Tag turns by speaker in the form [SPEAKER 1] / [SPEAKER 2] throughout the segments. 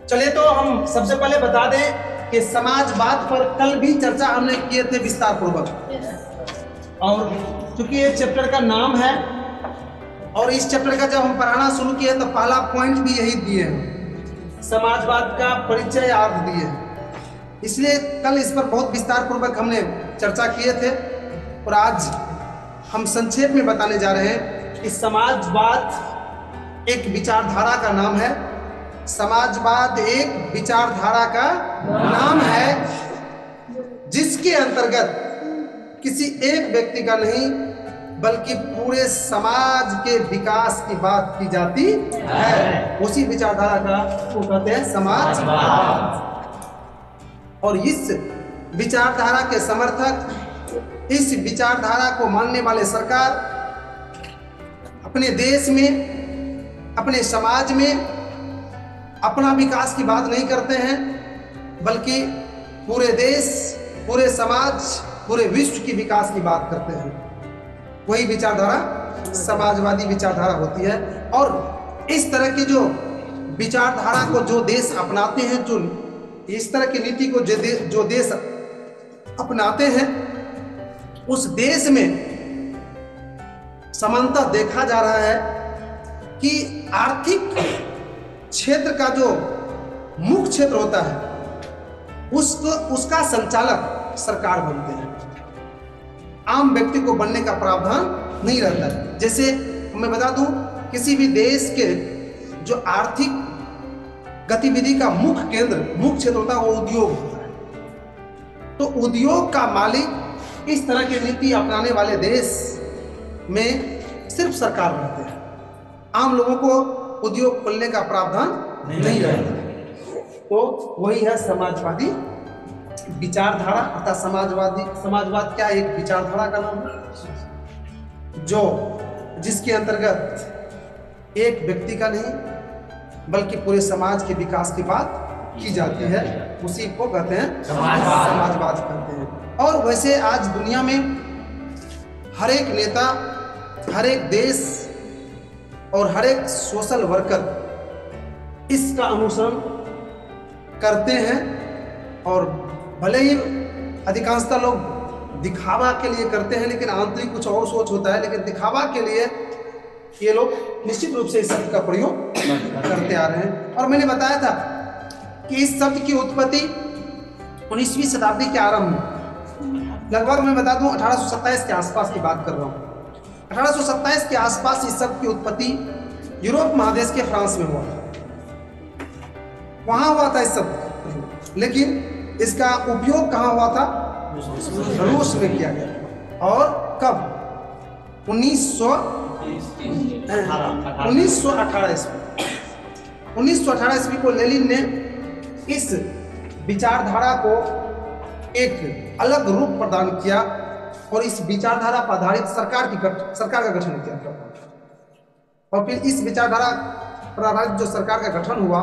[SPEAKER 1] चलिए तो हम सबसे पहले बता दें कि समाजवाद पर कल भी चर्चा हमने किए थे विस्तार पूर्वक, और चूंकि ये चैप्टर का नाम है और इस चैप्टर का जब हम पढ़ाना शुरू किए तो पहला पॉइंट भी यही दिए हैं, समाजवाद का परिचय अर्थ दिए हैं। इसलिए कल इस पर बहुत विस्तार पूर्वक हमने चर्चा किए थे और आज हम संक्षेप में बताने जा रहे हैं कि समाजवाद एक विचारधारा का नाम है। समाजवाद एक विचारधारा का नाम है जिसके अंतर्गत किसी एक व्यक्ति का नहीं बल्कि पूरे समाज के विकास की बात की जाती है। उसी विचारधारा का वो कहते हैं समाजवाद। और इस विचारधारा के समर्थक, इस विचारधारा को मानने वाले सरकार अपने देश में, अपने समाज में अपना विकास की बात नहीं करते हैं, बल्कि पूरे देश, पूरे समाज, पूरे विश्व की विकास की बात करते हैं। वही विचारधारा समाजवादी विचारधारा होती है। और इस तरह की जो विचारधारा को जो देश अपनाते हैं, जो इस तरह की नीति को जो देश अपनाते हैं, उस देश में समानता देखा जा रहा है कि आर्थिक क्षेत्र का जो मुख्य क्षेत्र होता है उसका संचालक सरकार बनते हैं। आम व्यक्ति को बनने का प्रावधान नहीं रहता है। जैसे मैं बता दूं, किसी भी देश के जो आर्थिक गतिविधि का मुख्य केंद्र, मुख्य क्षेत्र होता है, वो उद्योग होता है। तो उद्योग का मालिक इस तरह की नीति अपनाने वाले देश में सिर्फ सरकार रहते हैं। आम लोगों को उद्योग खोलने का प्रावधान नहीं रहता। तो वही है समाजवादी विचारधारा अर्थात समाजवाद क्या एक विचारधारा का नाम है जिसके अंतर्गत एक व्यक्ति का नहीं बल्कि पूरे समाज के विकास की बात की जाती है। उसी को कहते हैं समाजवाद कहते हैं। और वैसे आज दुनिया में हर एक नेता, हर एक देश और हर एक सोशल वर्कर इसका अनुसरण करते हैं। और भले ही अधिकांशतः लोग दिखावा के लिए करते हैं, लेकिन आंतरिक कुछ और सोच होता है। लेकिन दिखावा के लिए ये लोग निश्चित रूप से इस शब्द का प्रयोग करते आ रहे हैं। और मैंने बताया था कि इस शब्द की उत्पत्ति 19वीं शताब्दी के आरंभ में, लगभग मैं बता दूं 1827 के आसपास की बात कर रहा हूँ। 1827 के आसपास इस शब्द की उत्पत्ति यूरोप महादेश के फ्रांस में हुआ था। वहां हुआ था इस शब्द, लेकिन इसका उपयोग कहाँ हुआ था? रूस में किया गया। और कब? 1918 ईस्वी को लेनिन ने इस विचारधारा को एक अलग रूप प्रदान किया और इस विचारधारा पर आधारित सरकार का गठन किया। और फिर इस विचारधारा पर आधारित जो सरकार का गठन हुआ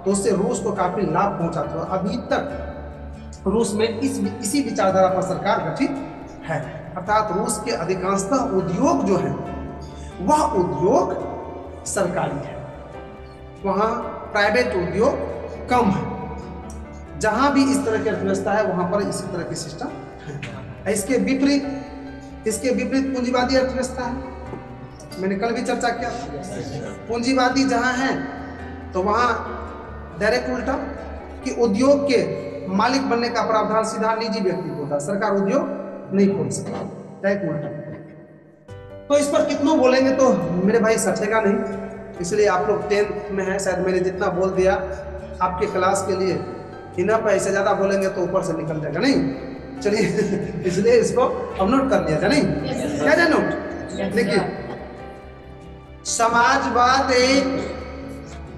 [SPEAKER 1] तो उससे रूस को काफी लाभ पहुंचा था। अभी तक रूस में इसी विचारधारा पर सरकार गठित है। अर्थात रूस के अधिकांशतः उद्योग जो है वह उद्योग सरकारी है, वहाँ प्राइवेट उद्योग कम है। जहाँ भी इस तरह की अर्थव्यवस्था है वहाँ पर इसी तरह की सिस्टम है। इसके विपरीत पूंजीवादी अर्थव्यवस्था है। मैंने कल भी चर्चा किया, पूंजीवादी जहाँ है तो वहाँ डायरेक्ट उल्टा कि उद्योग के मालिक बनने का प्रावधान सीधा निजी व्यक्ति को होता है, सरकार उद्योग नहीं खोल सकता, डायरेक्ट उल्टा। तो इस पर कितना बोलेंगे तो मेरे भाई सटेगा नहीं, इसलिए आप लोग 10th में हैं, शायद मैंने जितना बोल दिया आपके क्लास के लिए इनफ है। इससे ज़्यादा बोलेंगे तो ऊपर से निकल जाएगा, नहीं। चलिए इसलिए इसको हम नोट कर दिया था, नहीं क्या जाए नोट। देखिए, समाजवाद एक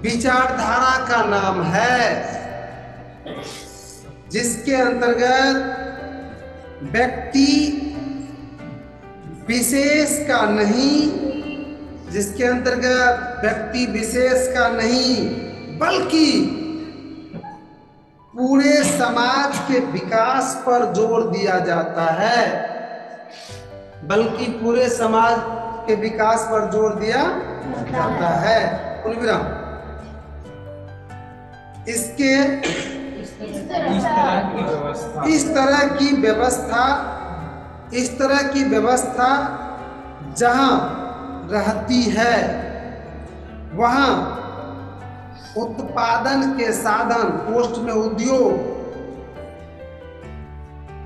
[SPEAKER 1] विचारधारा का नाम है जिसके अंतर्गत व्यक्ति विशेष का नहीं, जिसके अंतर्गत व्यक्ति विशेष का नहीं बल्कि पूरे समाज के विकास पर जोर दिया जाता है, बल्कि पूरे समाज के विकास पर जोर दिया जाता है। इसके इस तरह की व्यवस्था जहां रहती है वहां उत्पादन के साधन पोस्ट में उद्योग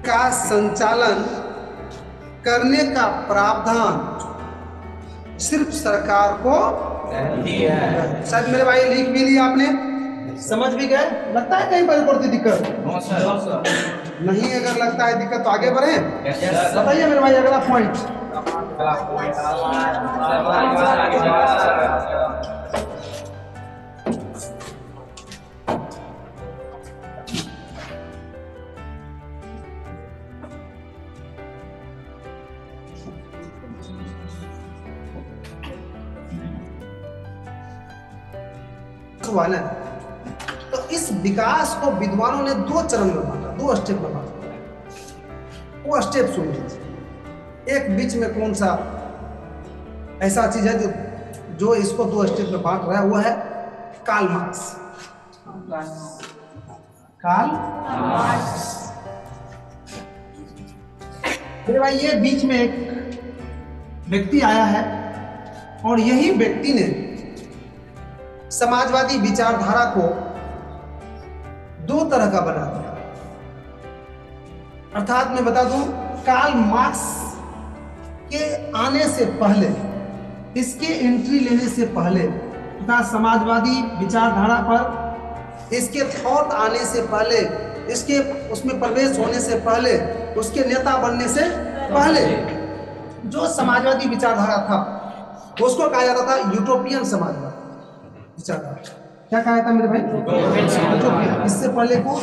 [SPEAKER 1] का संचालन करने का प्रावधान सिर्फ सरकार को शायद मेरे भाई लिख भी लिया आपने, समझ भी गए। लगता है कहीं पर पड़ती दिक्कत नहीं? अगर लगता है दिक्कत तो आगे बढ़े। बताइए मेरे भाई अगला पॉइंट। तो इस विकास को विद्वानों ने दो चरण में बांटा, दो स्टेप में बांटा। वो स्टेप सुन लीजिए। एक बीच में कौन सा ऐसा चीज है जो इसको दो स्टेप में बांट रहा है, वो है कार्ल मार्क्स। कार्ल मार्क्स मेरे भाई, ये बीच में एक व्यक्ति आया है और यही व्यक्ति ने समाजवादी विचारधारा को दो तरह का बना दिया। अर्थात मैं बता दूं, कार्ल मार्क्स के आने से पहले, इसके एंट्री लेने से पहले तथा समाजवादी विचारधारा पर इसके थॉट आने से पहले, इसके उसमें प्रवेश होने से पहले, उसके नेता बनने से पहले जो समाजवादी विचारधारा था उसको कहा जाता था यूटोपियन समाजवाद विचारधारा। क्या कहा था मेरे भाई? यूटोपियन। इससे पहले को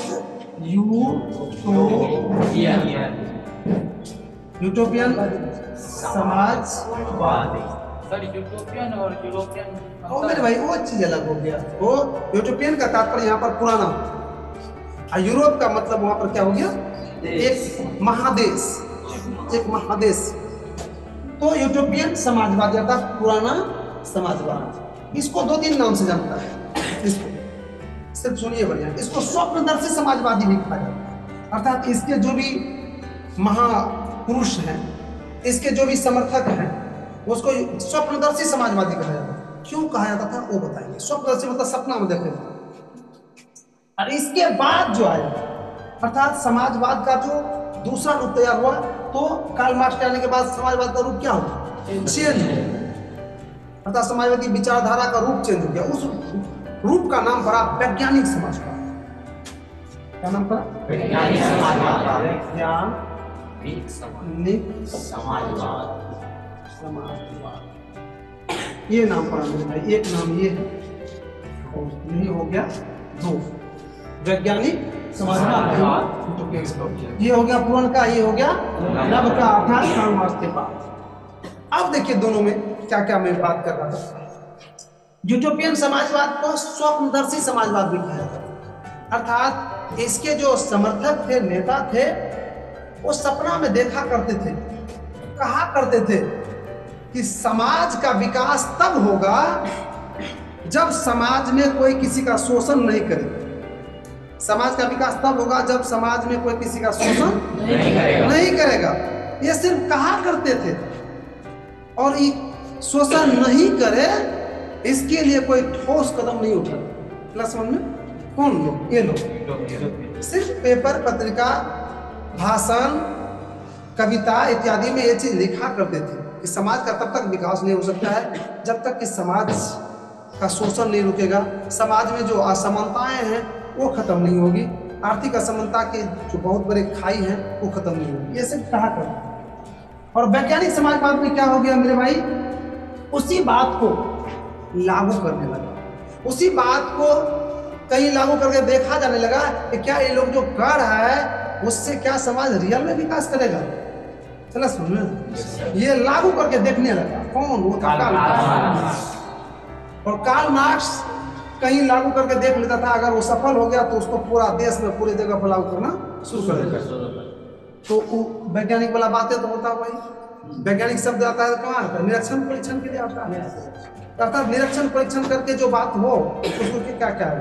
[SPEAKER 1] यूटोपियन समाजवादी।
[SPEAKER 2] यूटोपियन और यूरोपियन
[SPEAKER 1] और मेरे भाई वो चीज अलग हो गया। वो यूटोपियन का तात्पर्य यहाँ पर पुराना, और यूरोप का मतलब वहां पर क्या हो गया? एक महादेश, एक महादेश। तो यूटोपियन समाजवाद था पुराना समाजवाद। इसको दो तीन नाम से जानता है। इसको सिर्फ सुनिए बढ़िया, इसको स्वप्नदर्शी समाजवादी भी कहा जाता है। अर्थात इसके जो भी महापुरुष हैं, इसके जो भी समर्थक हैं, उसको स्वप्नदर्शी समाजवादी कहा जाता है। क्यों कहा जाता था वो बताएंगे। स्वप्नदर्शी मतलब सपना में देखने वाला। और इसके बाद जो आया, अर्थात समाजवाद का जो दूसरा रूप तैयार हुआ, तो कार्ल मार्क्स के आने के बाद समाजवाद का रूप क्या हुआ? चेंज। अर्थात समाजवादी विचारधारा का रूप चेंज हो गया। उस रूप का नाम पड़ा वैज्ञानिक समाजवाद। क्या नाम पड़ा? वैज्ञानिक समाजवाद। वैज्ञानिक समाजवाद। ये नाम पड़ा मेरे भाई। एक नाम ये है, यही हो गया दो, वैज्ञानिक समाजवाद। ये हो गया पुरान का, ये हो गया नव का, अर्थात कार्ल मार्क्स के बाद। अब देखिए दोनों में क्या क्या मैं बात कर रहा था। यूटोपियन समाजवाद को स्वप्नदर्शी समाजवाद भी कहा जाता है। अर्थात इसके जो समर्थक थे, नेता थे, वो सपना में देखा करते थे, कहा करते थे कि समाज का विकास तब होगा जब समाज में कोई किसी का शोषण नहीं करे। समाज का विकास तब होगा जब समाज में कोई किसी का शोषण नहीं करेगा। ये सिर्फ कहा करते थे, और शोषण नहीं करे इसके लिए कोई ठोस कदम नहीं उठा। प्लस वन में कौन लोग? ये लोग सिर्फ पेपर, पत्रिका, भाषण, कविता इत्यादि में ये चीज लिखा करते थे कि समाज का तब तक विकास नहीं हो सकता है जब तक कि समाज का शोषण नहीं रुकेगा, समाज में जो असमानताएं हैं वो खत्म नहीं होगी, आर्थिक असमानता के जो बहुत बड़े खाई हैं वो खत्म नहीं होगी। ये सिर्फ कहा करते। और वैज्ञानिक समाजवाद में क्या हो गया मेरे भाई? उसी बात को लागू करने लगा, उसी बात को कहीं लागू करके देखा जाने लगा कि क्या ये लोग जो कर रहा है उससे क्या समाज रियल में विकास करेगा। चला सुन, ये लागू करके देखने लगा। कौन? वो था कार्ल मार्क्स। और कार्ल मार्क्स कहीं लागू करके देख लेता था, अगर वो सफल हो गया तो उसको पूरा देश में पूरी जगह पर लागू करना शुरू कर देगा। तो वैज्ञानिक वाला बातें तो होता भाई। वैज्ञानिक शब्द आता है कहाँ आता है? निरीक्षण परीक्षण के लिए आता है। अर्थात निरीक्षण परीक्षण करके जो बात हो उसको क्या क्या है?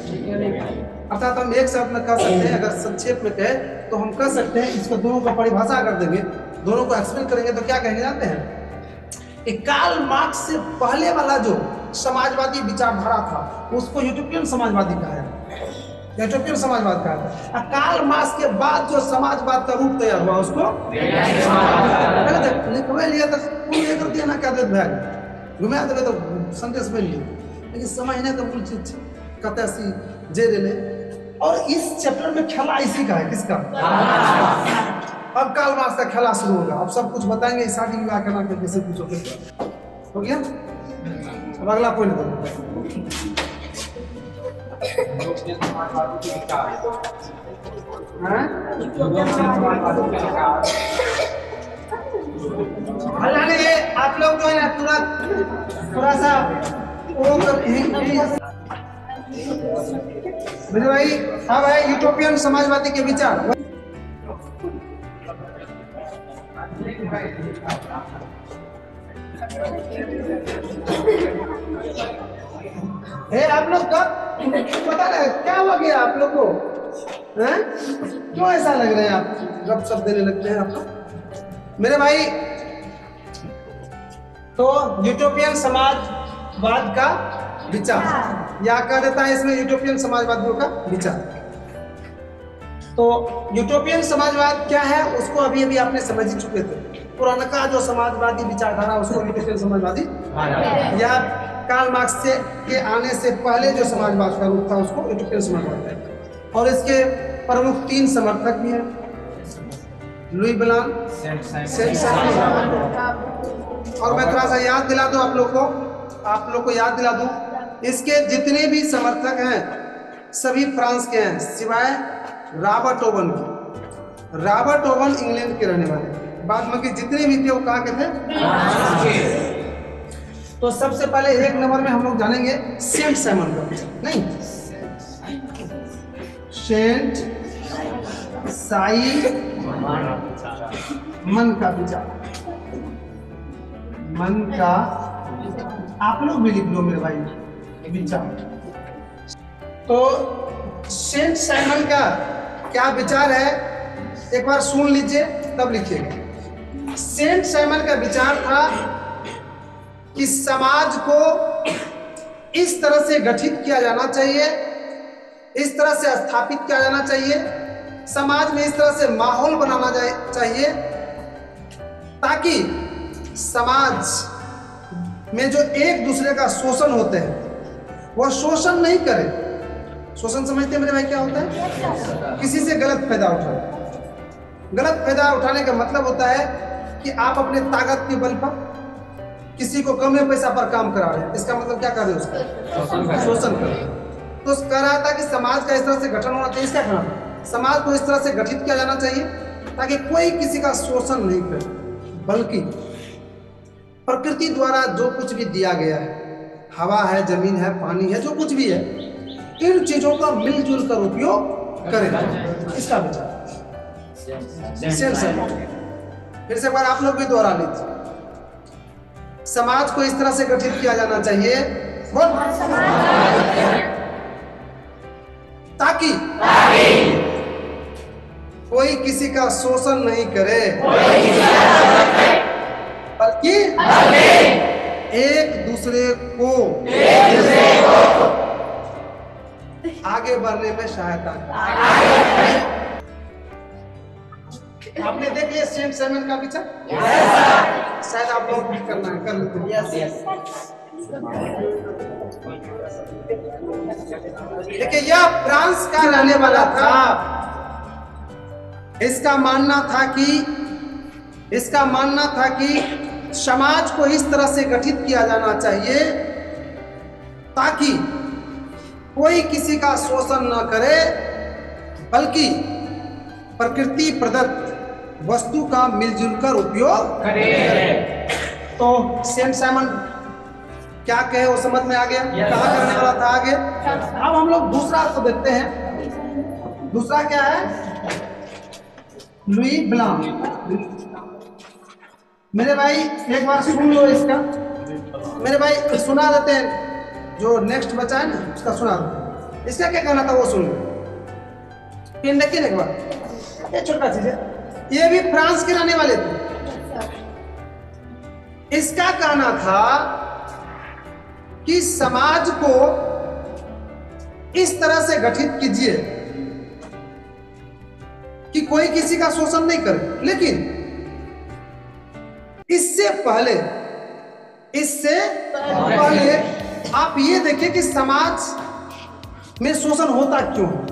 [SPEAKER 1] अर्थात हम एक शब्द में कह सकते हैं, अगर संक्षेप में कहे तो हम कह सकते हैं, इसको दोनों को परिभाषा कर देंगे, दोनों को एक्सप्लेन करेंगे तो क्या कहेंगे जानते हैं कि कार्ल मार्क्स से पहले वाला जो समाजवादी विचारधारा था उसको यूटोपियन समाजवादी कहा है, यूटोपियन समाजवाद कहा है। कार्ल मार्क्स के बाद जो समाजवाद का रूप तैयार हुआ उसको लिखवा लिया तो लेकर दिया ना, क्या देते भाई घुमा देवे तो संदेश बन लिया, लेकिन समझने तो मूल चीज कहते सी जे ले। और इस चैप्टर में खेला इसी का है, किसका? अब कार्ल मार्क्स का खेला शुरू होगा। अब सब कुछ बताएंगे, शादी विवाह करना कैसे कुछ हो गया। अब अगला पॉइंट आप लोग जो है थोड़ा सा मेरे भाई, अब है यूटोपियन समाजवादी के विचार। आप लोग का पता नहीं क्या हो गया आप लोग को, क्यों ऐसा लग रहे हैं आप गप शप देने लगते हैं आप मेरे भाई। तो यूटोपियन समाजवाद का विचार या कह देता है इसमें यूटोपियन समाजवादियों का विचार। तो यूटोपियन समाजवाद क्या है उसको अभी अभी आपने समझ ही चुके थे। पुराना का जो समाजवादी विचारधारा उसको यूटोपियन समाजवादी, या कार्ल मार्क्स के आने से पहले जो समाजवाद का रूप था उसको यूटोपियन समाजवाद। और इसके प्रमुख 3 समर्थक भी हैं, लुई ब्लान, और मैं थोड़ा सा याद दिला दूं आप लोग को याद दिला दूं, इसके जितने भी समर्थक हैं सभी फ्रांस के हैं सिवाय रॉबर्ट ओवन के। रॉबर्ट ओवन इंग्लैंड के रहने वाले, बाद में के जितने भी थे वो कहाँ के थे। तो सबसे पहले 1 नंबर में हम लोग जानेंगे सेंट साइमन का विचार, नहीं सेंट साइमन का विचार, मन का आप लोग भी लिख लो मेरे भाई विचार। तो सेंट साइमन का क्या विचार है एक बार सुन लीजिए तब लिखिएगा। सेंट साइमन का विचार था कि समाज को इस तरह से गठित किया जाना चाहिए, इस तरह से स्थापित किया जाना चाहिए, समाज में इस तरह से माहौल बनाना चाहिए ताकि समाज में जो एक दूसरे का शोषण होते हैं वह शोषण नहीं करे। शोषण समझते हैं मेरे भाई क्या होता है? किसी से गलत फायदा उठाना। गलत फायदा उठाने का मतलब होता है कि आप अपने ताकत के बल पर किसी को कम पैसा पर काम करा रहे हैं, इसका मतलब क्या कर रहे हो? उसका शोषण कर रहे हैं। तो कह रहा था कि समाज का इस तरह से गठन होना चाहिए। इसका कहना था समाज को इस तरह से गठित किया जाना चाहिए ताकि कोई किसी का शोषण नहीं करे, बल्कि प्रकृति द्वारा जो कुछ भी दिया गया है, हवा है, जमीन है, पानी है, जो कुछ भी है, इन चीजों का मिलजुल कर उपयोग करें। इसका विचार फिर से एक बार आप लोग भी दोहरा लीजिए। समाज को इस तरह से गठित किया जाना चाहिए ताकि कोई किसी का शोषण नहीं करे, बल्कि एक दूसरे को आगे बढ़ने में सहायता करे। आपने देख लिया सेंट साइमन का विचार? शायद आप लोग भी करना है, कर लेते हैं। देखिए यह फ्रांस का रहने वाला था। इसका मानना था कि समाज को इस तरह से गठित किया जाना चाहिए ताकि कोई किसी का शोषण न करे, बल्कि प्रकृति प्रदत्त वस्तु का मिलजुल कर उपयोग करे। तो सेंट साइमन क्या कहे वो समझ में आ गया, कहाँ करने वाला था आगे। अब हम लोग दूसरा तो देखते हैं। दूसरा क्या है? लुई ब्लान। मेरे भाई एक बार सुन लो इसका, मेरे भाई सुना देते हैं, जो नेक्स्ट बचा है ना उसका सुना दो। इसका क्या कहना था वो सुन लो। देखिए एक बार, ये छोटा चीज है, ये भी फ्रांस के रहने वाले थे। इसका कहना था कि समाज को इस तरह से गठित कीजिए कि कोई किसी का शोषण नहीं करे, लेकिन इससे पहले आप ये देखिए कि समाज में शोषण होता क्यों है।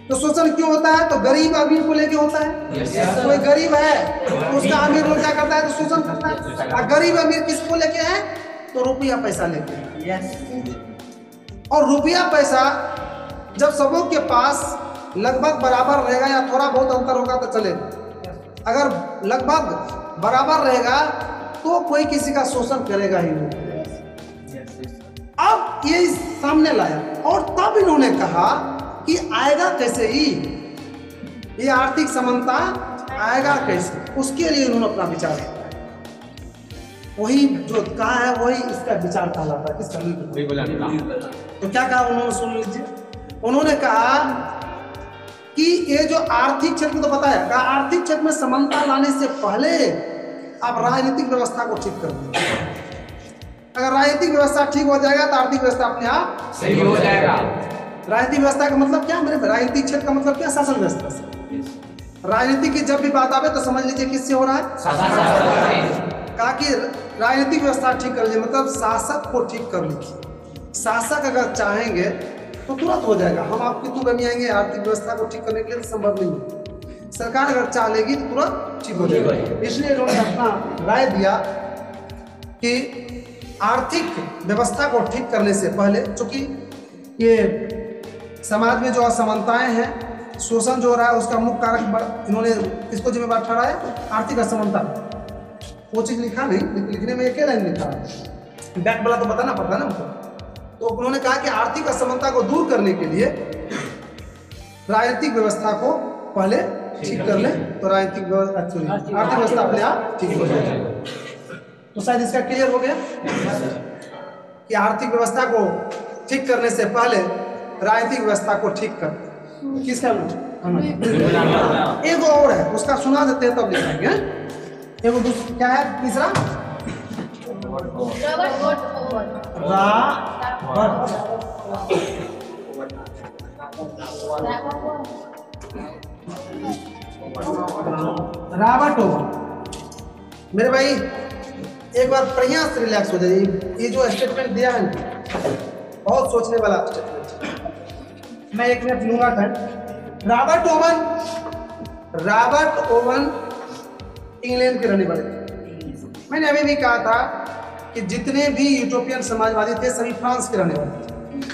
[SPEAKER 1] तो शोषण क्यों होता है? तो गरीब अमीर को लेके होता है। कोई गरीब है तो उसका अमीर लोग क्या करता है? तो शोषण करता है। और गरीब अमीर किसको लेके है? तो रुपया पैसा लेके है। और रुपया पैसा जब सबों के पास लगभग बराबर रहेगा या थोड़ा बहुत अंतर होगा तो चलेगा। अगर लगभग बराबर रहेगा तो कोई किसी का शोषण करेगा ही नहीं। अब ये सामने लाया और तब इन्होंने कहा कि आएगा कैसे ही ये आर्थिक समानता आएगा कैसे, उसके लिए उन्होंने अपना विचार किया। वही जो कहा है वही इसका विचार कहलाता है। इसका तो क्या कहा उन्होंने, सुन लीजिए। उन्होंने कहा कि ये जो आर्थिक क्षेत्र, तो बताया कहा आर्थिक क्षेत्र में समानता लाने से पहले आप राजनीतिक व्यवस्था को ठीक कर दें। अगर राजनीतिक व्यवस्था ठीक हो जाएगा तो आर्थिक व्यवस्था अपने आप
[SPEAKER 2] सही हो जाएगा।
[SPEAKER 1] राजनीतिक व्यवस्था का मतलब क्या मेरे? राजनीतिक क्षेत्र का मतलब क्या? शासन व्यवस्था से। राजनीति की जब भी बात आवे तो समझ लीजिए किससे हो रहा है? कहा कि राजनीतिक व्यवस्था ठीक कर लीजिए, मतलब शासक को ठीक कर लीजिए। शासक अगर चाहेंगे तो तुरंत हो जाएगा। हम आपकी तू बनी आएंगे आर्थिक व्यवस्था को ठीक करने के लिए, तो संभव नहीं है। सरकार अगर चाह लेगी तो तुरंत ठीक हो जाएगा। इसलिए उन्होंने अपना राय दिया कि आर्थिक व्यवस्था को ठीक करने से पहले, चूंकि ये समाज में जो असमानताएं हैं, शोषण जो हो रहा है, उसका मुख्य कारक इन्होंने किसको जिम्मेदार ठहराया? आर्थिक असमानता। वो चीज लिखा नहीं, लिखने में एक लाइन लिखा है, बैक वाला तो बताना पड़ता है ना हमको। तो उन्होंने कहा कि आर्थिक असमानता को दूर करने के लिए राजनीतिक व्यवस्था को पहले ठीक कर ले तो राजनीतिक आर्थिक व्यवस्था अपने आप ठीक हो जाएगी। तो शायद इसका क्लियर हो गया कि आर्थिक व्यवस्था को ठीक करने से पहले राजनीतिक व्यवस्था को ठीक कर। किसका? एक और है, उसका सुना देते हैं तब लिखेंगे। एक दूसरा क्या है? तीसरा रावटोवन। मेरे भाई एक बार प्रयास रिलैक्स हो जाइए। ये जो स्टेटमेंट दिया है बहुत सोचने वाला स्टेटमेंट। मैं एक मिनट लूंगा टाइम। रॉबर्ट ओवन इंग्लैंड के रहने वाले थे। मैंने अभी भी कहा था कि जितने भी यूरोपियन समाजवादी थे सभी फ्रांस के रहने वाले थे,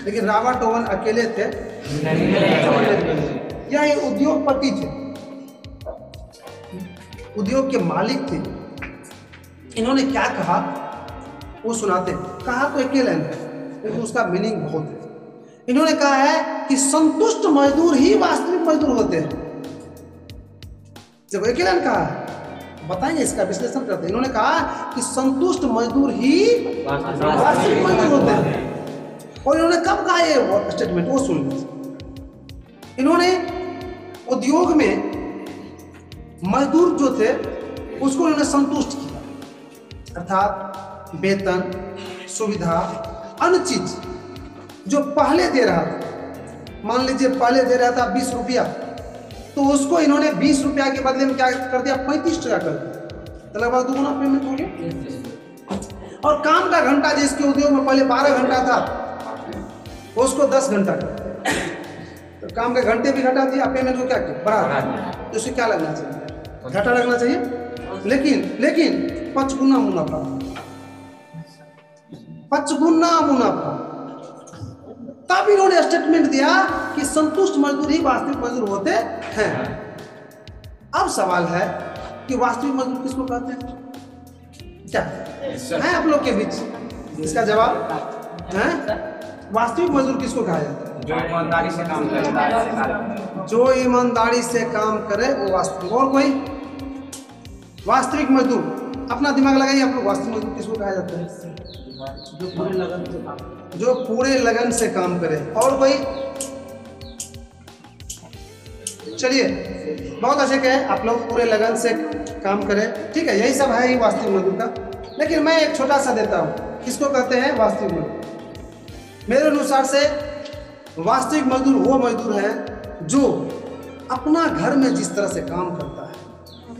[SPEAKER 1] लेकिन रॉबर्ट ओवन अकेले थे। यह उद्योगपति थे, उद्योग के मालिक थे। इन्होंने क्या कहा वो सुनाते। कहा तो एक लाइन है लेकिन उसका मीनिंग बहुत है। इन्होंने कहा है कि संतुष्ट मजदूर ही वास्तविक मजदूर होते हैं। जब एक लाइन कहा, बताएंगे इसका विश्लेषण करते हैं। इन्होंने कहा कि संतुष्ट मजदूर ही वास्तविक मजदूर होते हैं। और इन्होंने कब कहा ये स्टेटमेंट, वो सुन लीजिए। इन्होंने उद्योग में मजदूर जो थे उसको इन्होंने संतुष्ट किया, अर्थात वेतन, सुविधा, अन्य चीज जो पहले दे रहा था। मान लीजिए पहले दे रहा था 20 रुपया, तो उसको इन्होंने 20 रुपया के बदले में क्या कर दिया? 35 टका कर दिया। तो लगभग दुगुना पेमेंट हो गया। और काम का घंटा जिसके उद्योग में पहले 12 घंटा था उसको 10 घंटा कर दिया। तो काम के घंटे भी घटा दिया, पेमेंट को क्या किया? बढ़ा दिया। तो उसे क्या लगना चाहिए? घाटा लगना चाहिए। लेकिन 5 गुना मुनाफा, 5 गुना मुनाफा। तब इन्होंने स्टेटमेंट दिया कि संतुष्ट मजदूर ही वास्तविक मजदूर होते हैं। अब सवाल है कि वास्तविक मजदूर किसको कहते हैं? क्या है आप लोग के बीच इसका जवाब है? वास्तविक मजदूर किसको कहा जाता है?
[SPEAKER 2] जो ईमानदारी से काम करे।
[SPEAKER 1] जो ईमानदारी से काम करे वो वास्तविक। और कोई वास्तविक मजदूर अपना दिमाग लगाइए, आप लोग वास्तविक मजदूर किसको कहा जाता है? जो पूरे लगन से काम करे। और कोई? चलिए, बहुत अच्छे कहे आप लोग, पूरे लगन से काम करें, ठीक है, यही सब है ही वास्तविक मजदूर का। लेकिन मैं एक छोटा सा देता हूँ, किसको कहते हैं वास्तविक मजदूर? मेरे अनुसार से वास्तविक मजदूर वो मजदूर है जो अपना घर में जिस तरह से काम करता है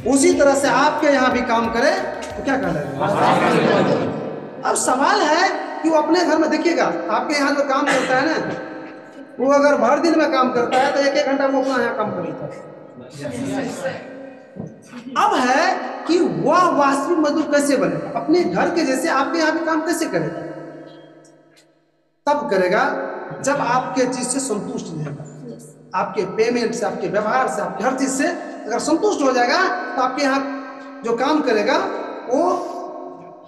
[SPEAKER 1] उसी तरह से आपके यहाँ भी काम करे तो क्या कहलाएगा? अब सवाल है कि वो अपने घर में, देखिएगा आपके यहाँ जो काम करता है ना, वो अगर भर दिन में काम करता है तो 1-1 घंटा वो अपना यहाँ काम कर लेता है। अब है कि वह वास्तविक मजदूर कैसे बनेगा? अपने घर के जैसे आपके यहाँ भी काम कैसे करेगा? तब करेगा जब आपके चीज से संतुष्ट रहेगा, आपके पेमेंट से, आपके व्यवहार से, आपके हर चीज से अगर संतुष्ट हो जाएगा तो आपके यहाँ जो काम करेगा वो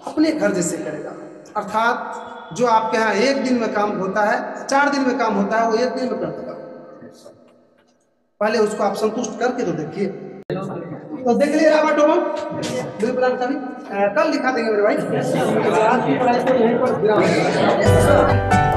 [SPEAKER 1] अपने घर जैसे करेगा। अर्थात जो आपके यहाँ 1 दिन में काम होता है, 4 दिन में काम होता है, वो 1 दिन में कर देगा। पहले उसको आप संतुष्ट करके तो देखिए। तो देख लिया रॉबर्ट ओवन बिल प्लान कल लिखा देंगे मेरे भाई। आज की पढ़ाई को यहीं पर विराम।